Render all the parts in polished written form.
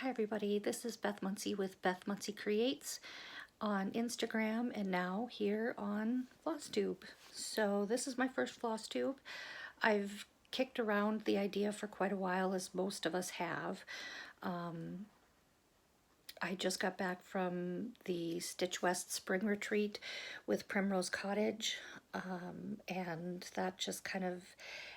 Hi everybody, this is Beth Muncie with Beth Muncie Creates on Instagram and now here on Flosstube. So this is my first Flosstube. I've kicked around the idea for quite a while, as most of us have. I just got back from the Stitch West Spring Retreat with Primrose Cottage, and that just kind of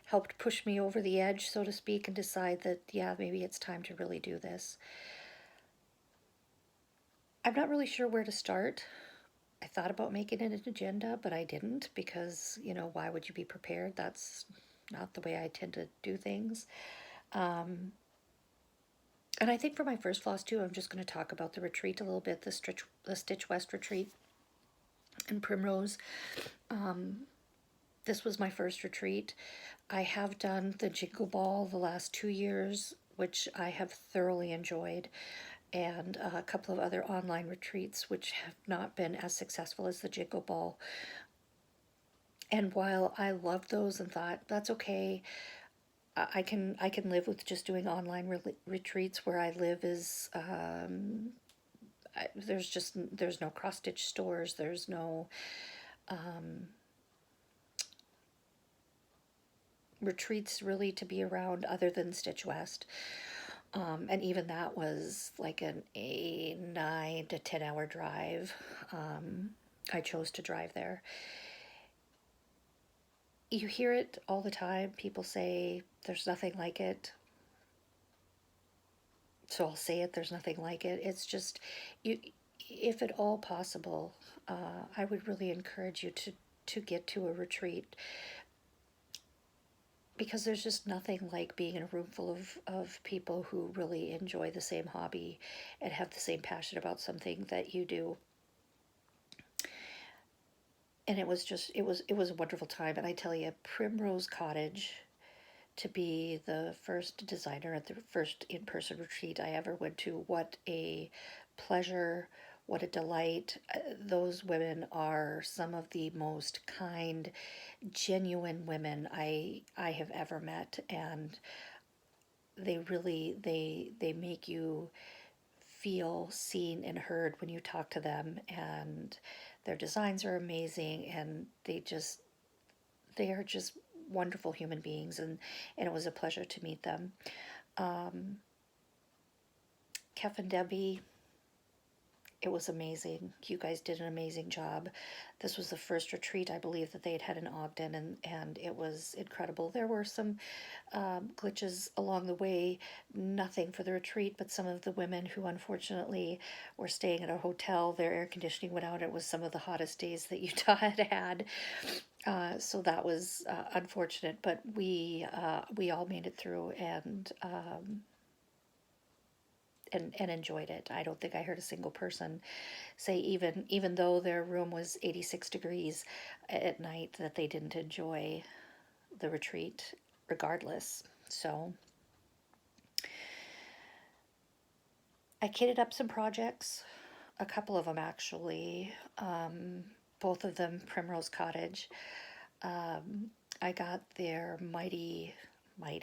helped push me over the edge, so to speak, and decide that, yeah, maybe it's time to really do this. I'm not really sure where to start. I thought about making it an agenda, but I didn't because, why would you be prepared? That's not the way I tend to do things. And I think for my first floss too, I'm just going to talk about the retreat a little bit, the Stitch West retreat in Primrose. This was my first retreat. I have done the Jingle Ball the last 2 years, which I have thoroughly enjoyed, and a couple of other online retreats which have not been as successful as the Jingle Ball. And while I loved those and thought that's okay, I can live with just doing online retreats. Where I live is there's no cross stitch stores. There's no retreats really to be around other than Stitch West. And even that was like a 9 to 10 hour drive. I chose to drive there. You hear it all the time. People say there's nothing like it. So I'll say it, there's nothing like it. It's just, if at all possible, I would really encourage you to get to a retreat, because there's just nothing like being in a room full of people who really enjoy the same hobby and have the same passion about something that you do. And it was a wonderful time. And I tell you, Primrose Cottage, to be the first designer at the first in-person retreat I ever went to, what a pleasure, what a delight. Those women are some of the most kind, genuine women I have ever met, and they really they make you feel seen and heard when you talk to them, and their designs are amazing, and they are just wonderful human beings, and it was a pleasure to meet them. Kef and Debbie, it was amazing. You guys did an amazing job. This was the first retreat I believe that they had in Ogden, and it was incredible. There were some glitches along the way, nothing for the retreat, but some of the women who unfortunately were staying at a hotel, their air conditioning went out. It was some of the hottest days that Utah had had. So that was unfortunate, but we all made it through and enjoyed it. I don't think I heard a single person say, even though their room was 86 degrees at night, that they didn't enjoy the retreat regardless. So I kitted up some projects, a couple of them actually, both of them Primrose Cottage. I got their mighty, I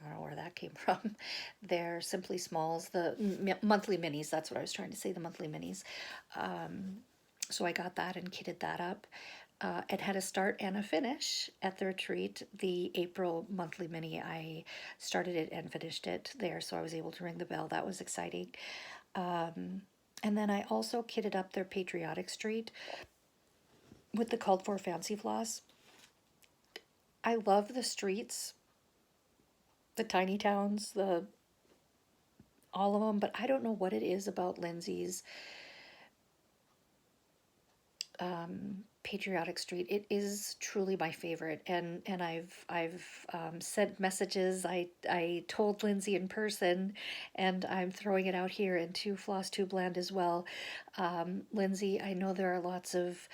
don't know where that came from. They're Simply Smalls, the monthly minis. That's what I was trying to say, the monthly minis. So I got that and kitted that up. It had a start and a finish at the retreat. The April monthly mini, I started it and finished it there, so I was able to ring the bell. That was exciting. And then I also kitted up their Patriotic Street with the Called For Fancy Floss. I love the streets, the tiny towns, all of them, but I don't know what it is about Lindsay's Patriotic Street. It is truly my favorite, and I've sent messages. I told Lindsay in person, and I'm throwing it out here into Flosstube land as well. Lindsay, I know there are lots of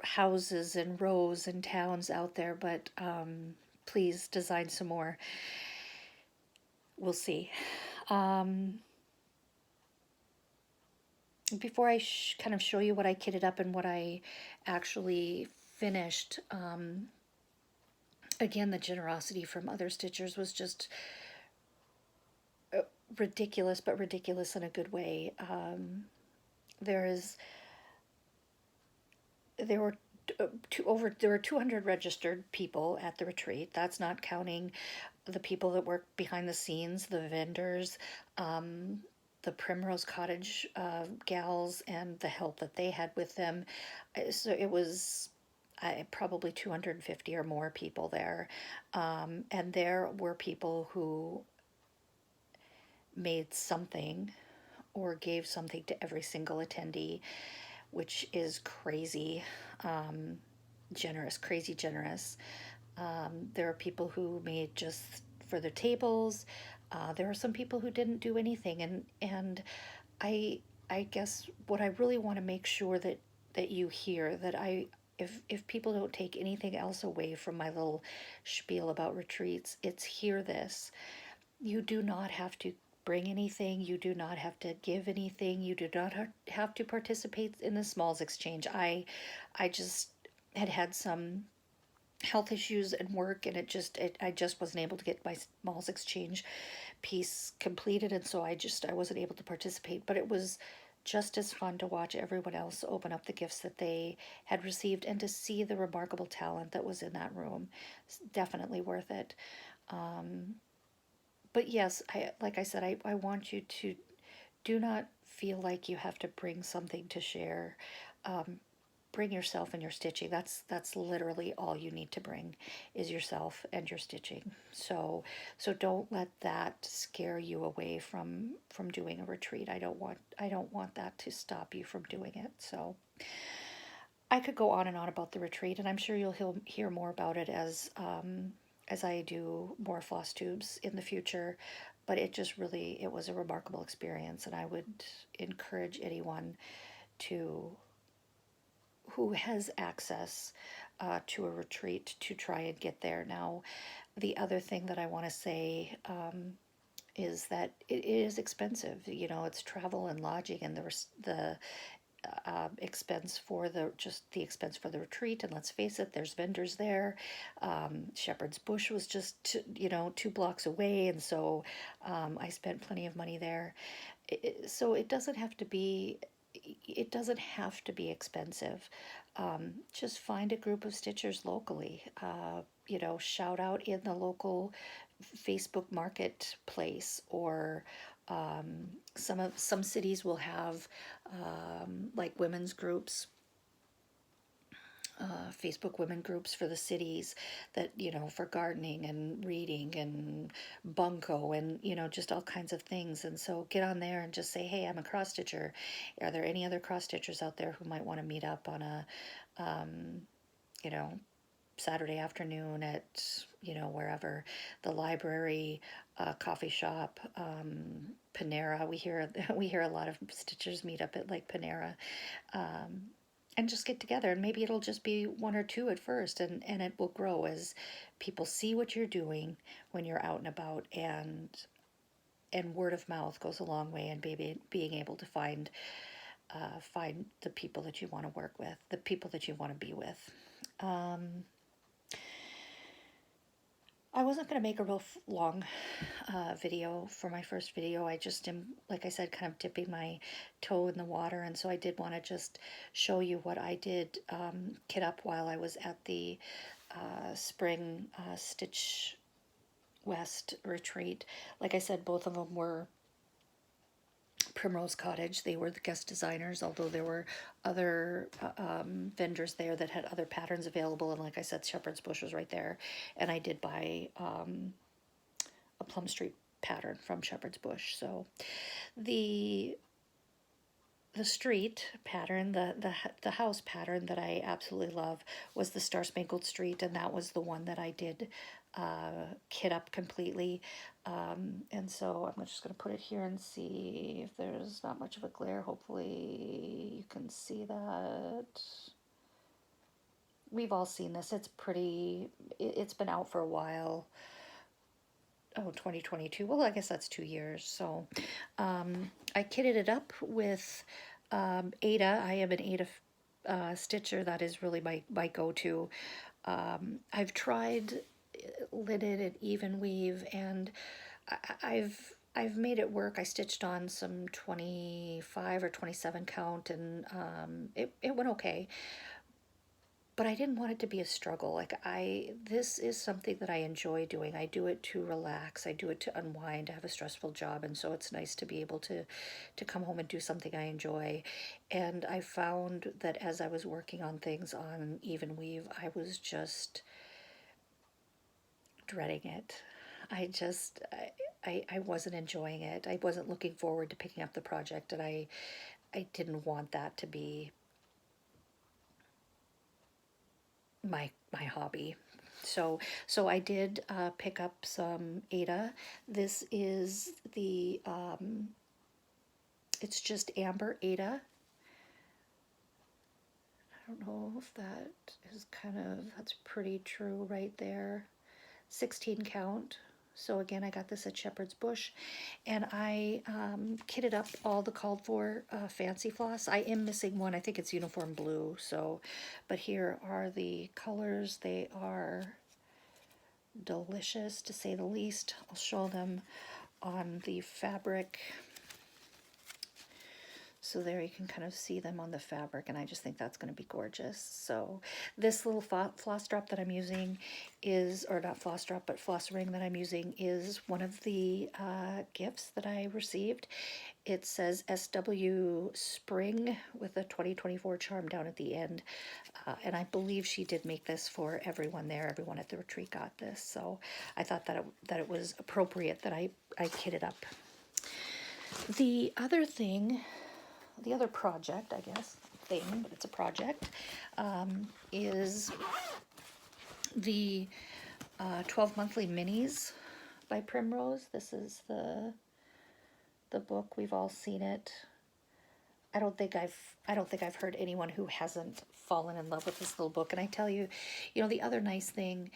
houses and rows and towns out there, but please design some more. We'll see. Before I kind of show you what I kitted up and what I actually finished, again, the generosity from other stitchers was just ridiculous, but ridiculous in a good way. There is there were there were 200 registered people at the retreat. That's not counting the people that work behind the scenes, the vendors, um, the Primrose Cottage gals, and the help that they had with them. So it was probably 250 or more people there. And there were people who made something or gave something to every single attendee, which is crazy generous, crazy generous. There are people who made just for their tables. There are some people who didn't do anything, and I I guess what I really want to make sure that you hear that if people don't take anything else away from my little spiel about retreats, it's hear this. You do not have to bring anything. You do not have to give anything. You do not have to participate in the smalls exchange. I just had some health issues and work, and I just wasn't able to get my smalls exchange piece completed, and so I wasn't able to participate. But it was just as fun to watch everyone else open up the gifts that they had received and to see the remarkable talent that was in that room. It's definitely worth it. But yes, like I said, I want you to do not feel like you have to bring something to share. Um, Bring yourself and your stitching. That's literally all you need to bring is yourself and your stitching. So don't let that scare you away from doing a retreat. I don't want that to stop you from doing it. So I could go on and on about the retreat, and I'm sure you'll hear more about it as I do more floss tubes in the future. But it was a remarkable experience, and I would encourage anyone to who has access to a retreat to try and get there. Now, the other thing that I want to say is that it is expensive. You know, it's travel and lodging and the expense for the expense for the retreat. And let's face it, there's vendors there. Shepherd's Bush was just 2 blocks away, and so I spent plenty of money there. So it doesn't have to be expensive. Just find a group of stitchers locally. Shout out in the local Facebook marketplace, or some cities will have like women's groups, Facebook women groups for the cities that, for gardening and reading and bunko and, just all kinds of things. And so get on there and just say, hey, I'm a cross stitcher. Are there any other cross stitchers out there who might want to meet up on a, you know, Saturday afternoon at, wherever, the library, coffee shop, Panera. We hear a lot of stitchers meet up at like Panera, and just get together. And maybe it'll just be one or two at first, and it will grow as people see what you're doing when you're out and about, and word of mouth goes a long way in being able to find the people that you want to work with, the people that you want to be with. I wasn't going to make a real long video for my first video. I just am, like I said, kind of dipping my toe in the water, and so I did want to just show you what I did kit up while I was at the Spring Stitch West retreat. Like I said, both of them were Primrose Cottage. They were the guest designers, although there were other vendors there that had other patterns available. And like I said, Shepherd's Bush was right there. And I did buy a Plum Street pattern from Shepherd's Bush. So the street pattern, the house pattern that I absolutely love was the Star Spangled Street, and that was the one that I did kit up completely. And so I'm just going to put it here and see if there's not much of a glare. Hopefully you can see that. We've all seen this. It's been out for a while. Oh, 2022. Well, I guess that's 2 years. So I kitted it up with Ada. I am an Ada stitcher. That is really my go-to. I've tried linen and even weave, and I've made it work. I stitched on some 25 or 27 count, and it went okay. But I didn't want it to be a struggle. This is something that I enjoy doing. I do it to relax. I do it to unwind. I have a stressful job, and so it's nice to be able to come home and do something I enjoy. And I found that as I was working on things on even weave, I was just dreading it. I just I wasn't enjoying it. I wasn't looking forward to picking up the project, and I didn't want that to be my hobby. So I did pick up some Ada. This is the it's just amber Ada. I don't know if that is that's pretty true right there. 16 count. So again, I got this at Shepherd's Bush, and I kitted up all the called for fancy floss. I am missing one. I think it's uniform blue. So, but here are the colors. They are delicious, to say the least. I'll show them on the fabric. So there you can kind of see them on the fabric, and I just think that's going to be gorgeous. So this little floss drop that I'm using is, or not floss drop, but floss ring that I'm using is one of the gifts that I received. It says SW Spring with a 2024 charm down at the end. And I believe she did make this for everyone there. Everyone at the retreat got this. So I thought that it was appropriate that I kitted up. The other thing, the other project, I guess, but it's a project, is the 12 monthly minis by Primrose. This is the book. We've all seen it. I don't think I've heard anyone who hasn't fallen in love with this little book. And I tell you, the other nice thing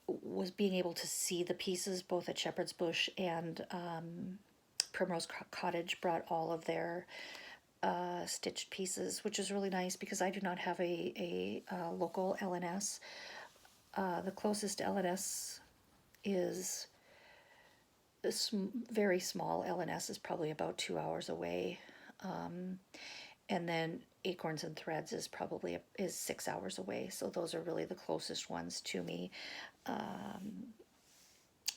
was being able to see the pieces both at Shepherd's Bush and Primrose Cottage brought all of their stitched pieces, which is really nice because I do not have a local LNS. The closest LNS is this very small LNS is probably about 2 hours away. And then Acorns and Threads is probably is 6 hours away. So those are really the closest ones to me.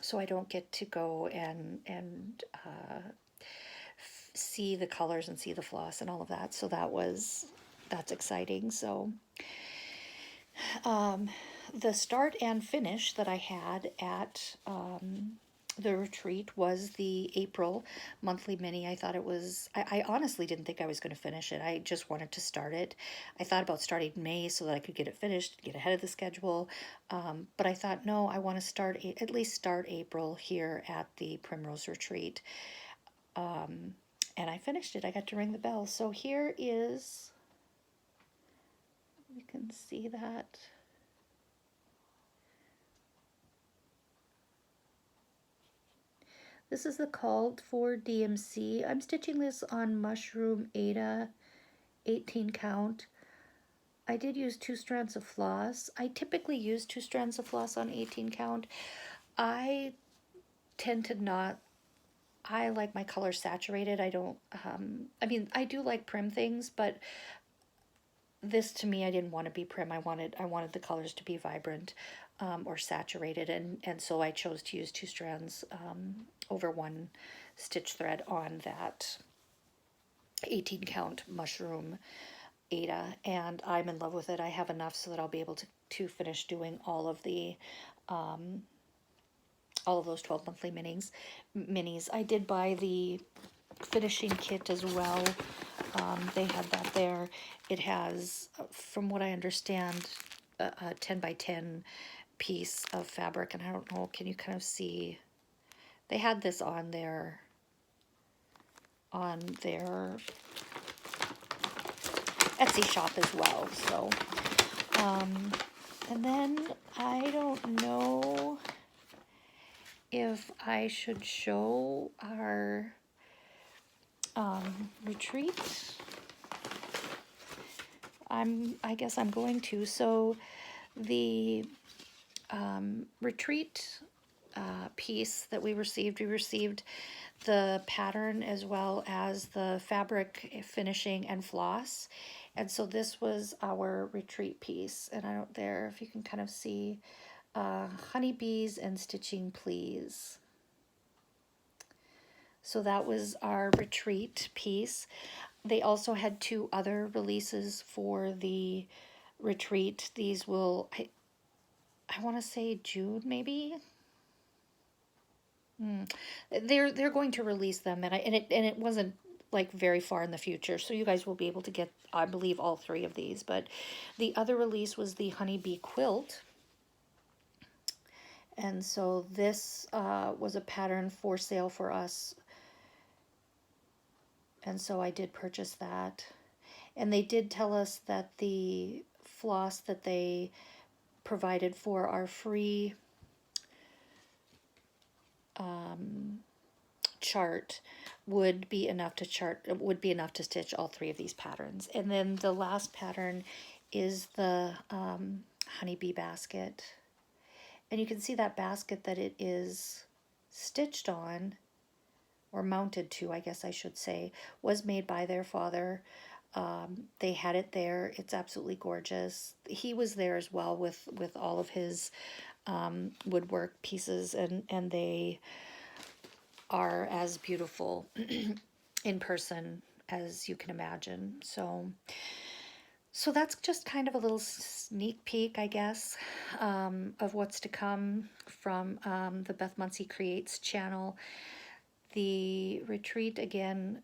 So I don't get to go and see the colors and see the floss and all of that. So that's exciting. So the start and finish that I had at the retreat was the April monthly mini. I thought it was, I honestly didn't think I was going to finish it. I just wanted to start it. I thought about starting May so that I could get it finished, get ahead of the schedule. But I thought, no, I want to at least start April here at the Primrose Retreat. And I finished it. I got to ring the bell. So here is, you can see that. This is the called for DMC. I'm stitching this on Mushroom Ada 18 count. I did use 2 strands of floss. I typically use 2 strands of floss on 18 count. I tend to not, I like my colors saturated. I don't, I mean, I do like prim things, but this to me, I didn't want to be prim. I wanted the colors to be vibrant or saturated, and so I chose to use 2 strands over 1 stitch thread on that 18 count Mushroom Ada, and I'm in love with it. I have enough so that I'll be able to finish doing all of those 12 monthly minis. I did buy the finishing kit as well. They had that there. It has, from what I understand, a 10 by 10 piece of fabric, and I don't know, can you kind of see? They had this on their Etsy shop as well. So, and then I don't know if I should show our retreat. I guess I'm going to. So the retreat piece that we received. We received the pattern as well as the fabric finishing and floss. And so this was our retreat piece. And I don't there if you can kind of see honeybees and stitching please. So that was our retreat piece. They also had two other releases for the retreat. These will, I want to say June maybe. They're going to release them, and it wasn't like very far in the future, so you guys will be able to get, I believe, all three of these. But the other release was the honeybee quilt, and so this was a pattern for sale for us, and so I did purchase that. And they did tell us that the floss that they provided for our free chart would be enough to stitch all three of these patterns. And then the last pattern is the honeybee basket, and you can see that basket that it is stitched on, or mounted to, I guess I should say, was made by their father. They had it there. It's absolutely gorgeous. He was there as well with all of his woodwork pieces, and they are as beautiful in person as you can imagine. So that's just kind of a little sneak peek, I guess, of what's to come from the Beth Muncie Creates channel. The retreat again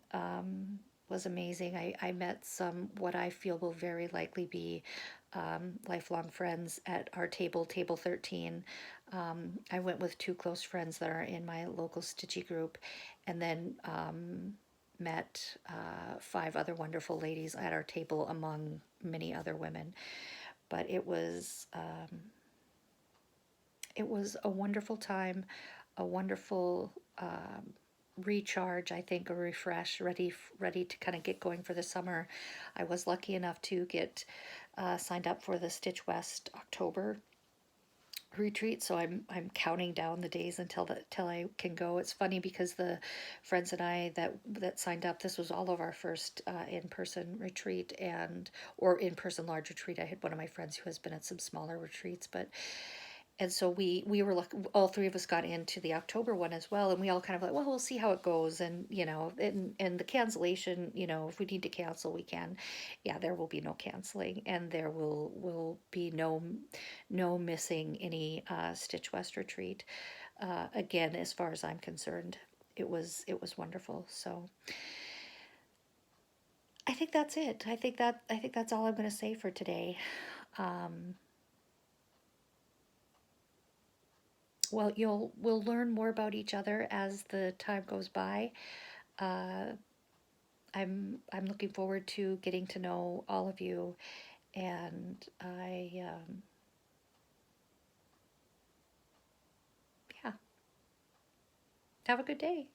was amazing. I met some what I feel will very likely be lifelong friends at our table, Table 13. I went with two close friends that are in my local Stitchy group, and then met five other wonderful ladies at our table among many other women. But it was a wonderful time, a wonderful recharge, I think, a refresh, ready to kind of get going for the summer. I was lucky enough to get signed up for the Stitch West October retreat, so I'm counting down the days till I can go. It's funny because the friends and I that signed up, this was all of our first in-person retreat or in-person large retreat. I had one of my friends who has been at some smaller retreats, but and so we were like, all three of us got into the October one as well, and we all kind of like, well, we'll see how it goes, and and the cancellation, if we need to cancel, we can. Yeah, there will be no canceling, and there will be no missing any Stitch West retreat. Again, as far as I'm concerned, it was wonderful. So I think that's it. I think that's all I'm going to say for today. Well, we'll learn more about each other as the time goes by. Uh, I'm looking forward to getting to know all of you, and yeah, have a good day.